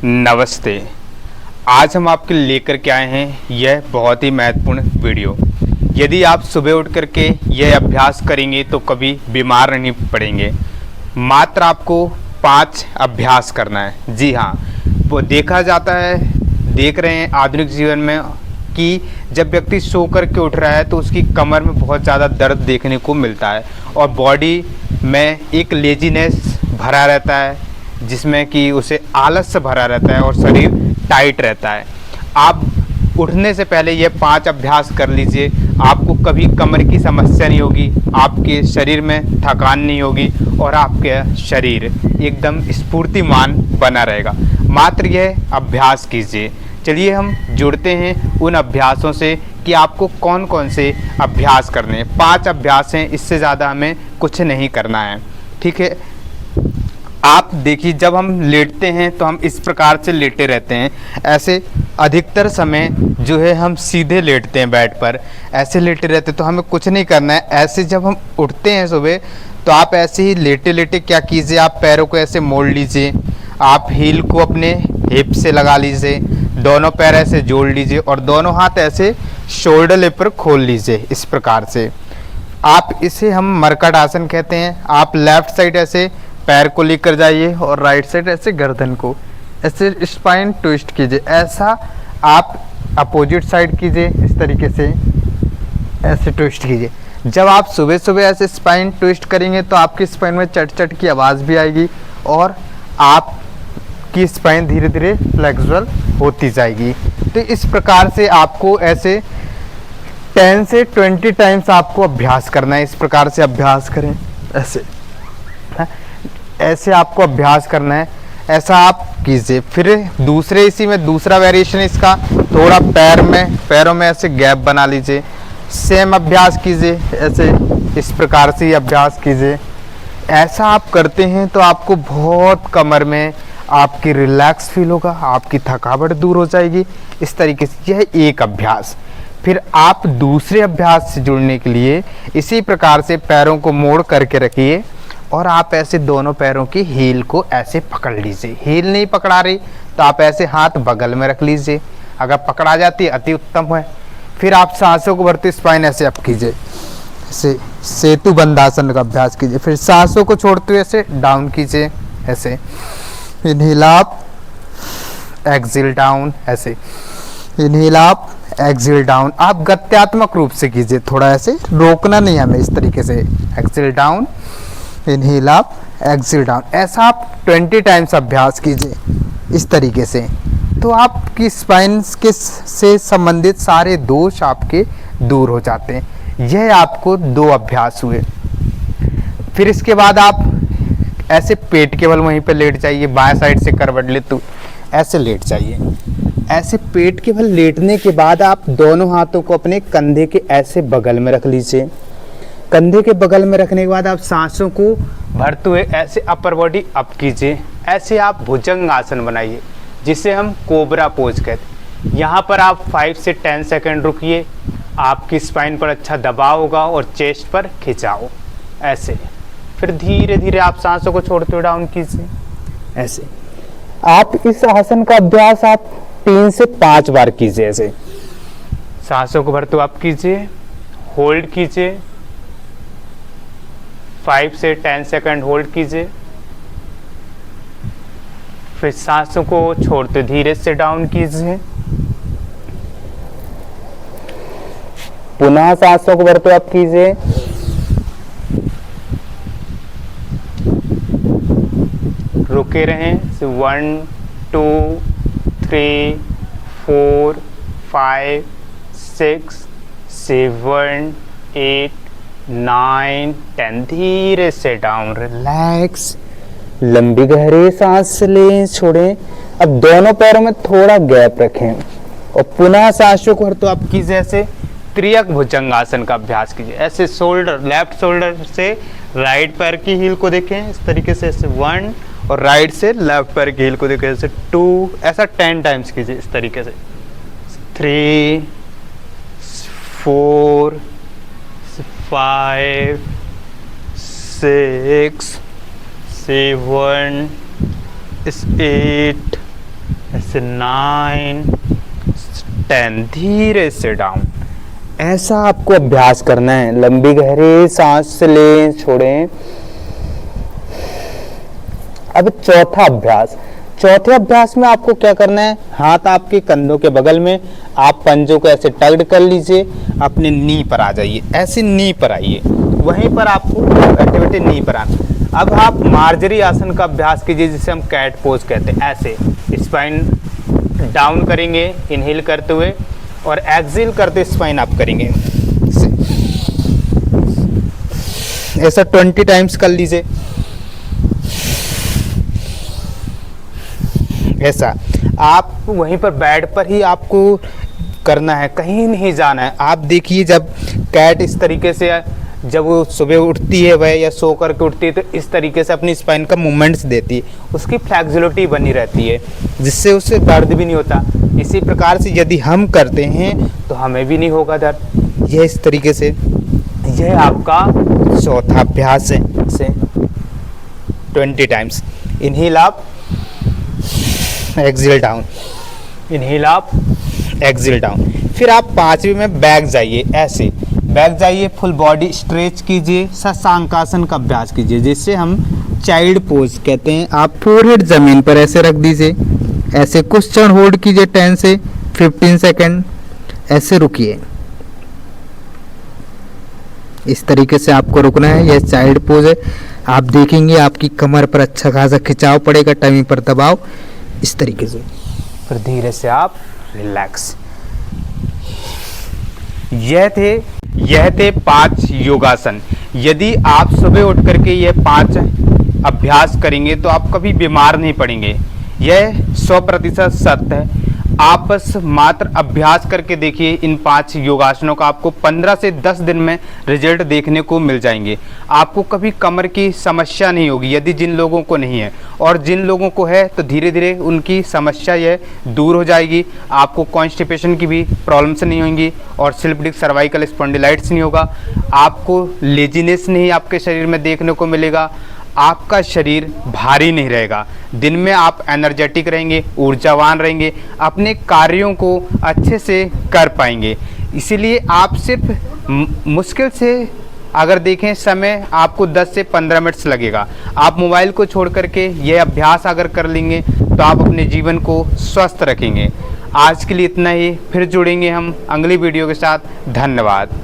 नमस्ते। आज हम आपके लेकर के आए हैं यह बहुत ही महत्वपूर्ण वीडियो। यदि आप सुबह उठ करके यह अभ्यास करेंगे तो कभी बीमार नहीं पड़ेंगे। मात्र आपको 5 अभ्यास करना है। जी हाँ, वो देखा जाता है, देख रहे हैं आधुनिक जीवन में कि जब व्यक्ति सो करके उठ रहा है तो उसकी कमर में बहुत ज़्यादा दर्द देखने को मिलता है और बॉडी में एक लेजीनेस भरा रहता है, जिसमें कि उसे आलस से भरा रहता है और शरीर टाइट रहता है। आप उठने से पहले ये 5 अभ्यास कर लीजिए, आपको कभी कमर की समस्या नहीं होगी, आपके शरीर में थकान नहीं होगी और आपका शरीर एकदम स्फूर्तिमान बना रहेगा। मात्र यह अभ्यास कीजिए। चलिए हम जुड़ते हैं उन अभ्यासों से कि आपको कौन कौन से अभ्यास करने हैं। 5 अभ्यास हैं, इससे ज़्यादा हमें कुछ नहीं करना है। ठीक है, आप देखिए, जब हम लेटते हैं तो हम इस प्रकार से लेटे रहते हैं। ऐसे अधिकतर समय जो है हम सीधे लेटते हैं, बेड पर ऐसे लेटे रहते हैं, तो हमें कुछ नहीं करना है। ऐसे जब हम उठते हैं सुबह तो आप ऐसे ही लेटे लेटे क्या कीजिए, आप पैरों को ऐसे मोड़ लीजिए, आप हील को अपने हिप से लगा लीजिए, दोनों पैर ऐसे जोड़ लीजिए और दोनों हाथ ऐसे शोल्डर लेप पर खोल लीजिए। इस प्रकार से आप इसे हम मरकट आसन कहते हैं। आप लेफ्ट साइड ऐसे पैर को लेकर जाइए और राइट साइड ऐसे गर्दन को ऐसे स्पाइन ट्विस्ट कीजिए। ऐसा आप अपोजिट साइड कीजिए, इस तरीके से ऐसे ट्विस्ट कीजिए। जब आप सुबह सुबह ऐसे स्पाइन ट्विस्ट करेंगे तो आपकी स्पाइन में चट चट की आवाज़ भी आएगी और आपकी स्पाइन धीरे धीरे फ्लेक्सिबल होती जाएगी। तो इस प्रकार से आपको ऐसे 10 से 20 टाइम्स आपको अभ्यास करना है। इस प्रकार से अभ्यास करें, ऐसे आपको अभ्यास करना है। ऐसा आप कीजिए। फिर इसी में दूसरा वेरिएशन इसका, थोड़ा पैरों में ऐसे गैप बना लीजिए, सेम अभ्यास कीजिए। ऐसे इस प्रकार से ही अभ्यास कीजिए। ऐसा आप करते हैं तो आपको बहुत कमर में आपकी रिलैक्स फील होगा, आपकी थकावट दूर हो जाएगी। इस तरीके से यह एक अभ्यास। फिर आप दूसरे अभ्यास से जुड़ने के लिए इसी प्रकार से पैरों को मोड़ करके रखिए और आप ऐसे दोनों पैरों की हील को ऐसे पकड़ लीजिए। हील नहीं पकड़ा रही तो आप ऐसे हाथ बगल में रख लीजिए, अगर पकड़ा जाती है अति उत्तम है। फिर आप सांसों को भरते स्पाइन ऐसे अप कीजिए, ऐसे सेतु बंधासन का अभ्यास कीजिए। फिर सांसों को छोड़ते हुए ऐसे डाउन कीजिए, ऐसे इनहेल अप एक्सहेल डाउन, ऐसे इनहेल अप एक्सहेल डाउन। आप गत्यात्मक रूप से कीजिए, थोड़ा ऐसे रोकना नहीं हमें। इस तरीके से exhale down, inhale up exhale down. ऐसा आप 20 टाइम्स अभ्यास कीजिए इस तरीके से, तो आपकी स्पाइन के से संबंधित सारे दोष आपके दूर हो जाते हैं। यह आपको 2 अभ्यास हुए। फिर इसके बाद आप ऐसे पेट केवल वहीं पे लेट जाइए, बाएं साइड से करवट ले तो ऐसे लेट जाइए। ऐसे पेट केवल लेटने के बाद आप दोनों हाथों को अपने कंधे के ऐसे बगल में रख लीजिए। कंधे के बगल में रखने के बाद आप सांसों को भरते हुए ऐसे अपर बॉडी अप कीजिए। ऐसे आप भुजंग आसन बनाइए, जिसे हम कोबरा पोज कहते हैं। यहाँ पर आप 5 से 10 सेकंड रुकिए, आपकी स्पाइन पर अच्छा दबाव होगा और चेस्ट पर खिंचाओ ऐसे। फिर धीरे धीरे आप सांसों को छोड़ते हुए डाउन कीजिए ऐसे। आप इस आसन का अभ्यास आप 3 से 5 बार कीजिए। ऐसे सांसों को भरते हुए अप कीजिए, होल्ड कीजिए, 5 से 10 सेकंड होल्ड कीजिए, फिर सांसों को छोड़ते धीरे से डाउन कीजिए, पुनः सांसों को भरते अप कीजिए, रुके रहें। 1 2 3 4 5 6 7 8 9 10। धीरे से डाउन, रिलैक्स, लंबी गहरी सांस लें, छोड़ें। अब दोनों पैरों में थोड़ा गैप रखें और पुनः सांसों को तो आप कीजिए ऐसे त्रियक भुजंगासन का अभ्यास कीजिए। ऐसे शोल्डर, लेफ्ट शोल्डर से राइट पैर की हील को देखें इस तरीके से, ऐसे 1 और राइट से लेफ्ट पैर की हील को देखें ऐसे 2। ऐसा 10 टाइम्स कीजिए इस तरीके से। 3 4 5 6 7 8 ऐसे 9 10 धीरे से डाउन। ऐसा आपको अभ्यास करना है। लंबी गहरी सांस लें, छोड़ें। अब चौथे अभ्यास में आपको क्या करना है, हाथ आपके कंधों के बगल में, आप पंजों को ऐसे टग्ड कर लीजिए, अपने नी पर आ जाइए, ऐसे नी पर आइए, वहीं पर आपको एक्टिविटी नी पर आना। अब आप मार्जरी आसन का अभ्यास कीजिए, जिसे हम कैट पोज कहते हैं। ऐसे स्पाइन डाउन करेंगे इनहेल करते हुए, और एक्सहेल करते स्पाइन अप करेंगे। ऐसा 20 टाइम्स कर लीजिए। ऐसा आप वहीं पर बेड पर ही आपको करना है, कहीं नहीं जाना है। आप देखिए, जब कैट इस तरीके से, जब वो सुबह उठती है वह, या सो करके उठती है, तो इस तरीके से अपनी स्पाइन का मूवमेंट्स देती है, उसकी फ्लेक्सिबिलिटी बनी रहती है, जिससे उसे दर्द भी नहीं होता। इसी प्रकार से यदि हम करते हैं तो हमें भी नहीं होगा दर्द। यह इस तरीके से, यह आपका चौथा अभ्यास है। से 20 times inhale up, exhale down, inhale up, exhale down. फिर आप 5वीं में बैक जाइए, ऐसे बैक जाइए, फुल बॉडी स्ट्रेच कीजिए, शशांकासन का अभ्यास कीजिए, जिससे हम चाइल्ड पोज कहते हैं। आप फोरहेड जमीन पर ऐसे रख दीजिए, ऐसे कुछ क्षण होल्ड कीजिए, 10 से 15 सेकेंड, ऐसे रुकिए। इस तरीके से आपको रुकना है। यह चाइल्ड पोज है। आप देखेंगे आपकी कमर पर अच्छा खासा खिंचाव पड़ेगा, टमी पर दबाव, इस तरीके से। फिर धीरे से आप रिलैक्स। यह थे 5 योगासन। यदि आप सुबह उठ करके ये 5 अभ्यास करेंगे तो आप कभी बीमार नहीं पड़ेंगे। यह 100% सत्य है। आप बस मात्र अभ्यास करके देखिए इन 5 योगासनों का, आपको 15 से 10 दिन में रिजल्ट देखने को मिल जाएंगे। आपको कभी कमर की समस्या नहीं होगी, यदि जिन लोगों को नहीं है, और जिन लोगों को है तो धीरे धीरे उनकी समस्या यह दूर हो जाएगी। आपको कॉन्स्टिपेशन की भी प्रॉब्लम्स नहीं होंगी, और स्लिप डिस्क सर्वाइकल स्पॉन्डिलाइटिस नहीं होगा। आपको लेजीनेस नहीं आपके शरीर में देखने को मिलेगा। आपका शरीर भारी नहीं रहेगा। दिन में आप एनर्जेटिक रहेंगे, ऊर्जावान रहेंगे, अपने कार्यों को अच्छे से कर पाएंगे। इसीलिए आप सिर्फ मुश्किल से अगर देखें समय, आपको 10 से 15 मिनट्स लगेगा। आप मोबाइल को छोड़ करके ये अभ्यास अगर कर लेंगे तो आप अपने जीवन को स्वस्थ रखेंगे। आज के लिए इतना ही, फिर जुड़ेंगे हम अगली वीडियो के साथ। धन्यवाद।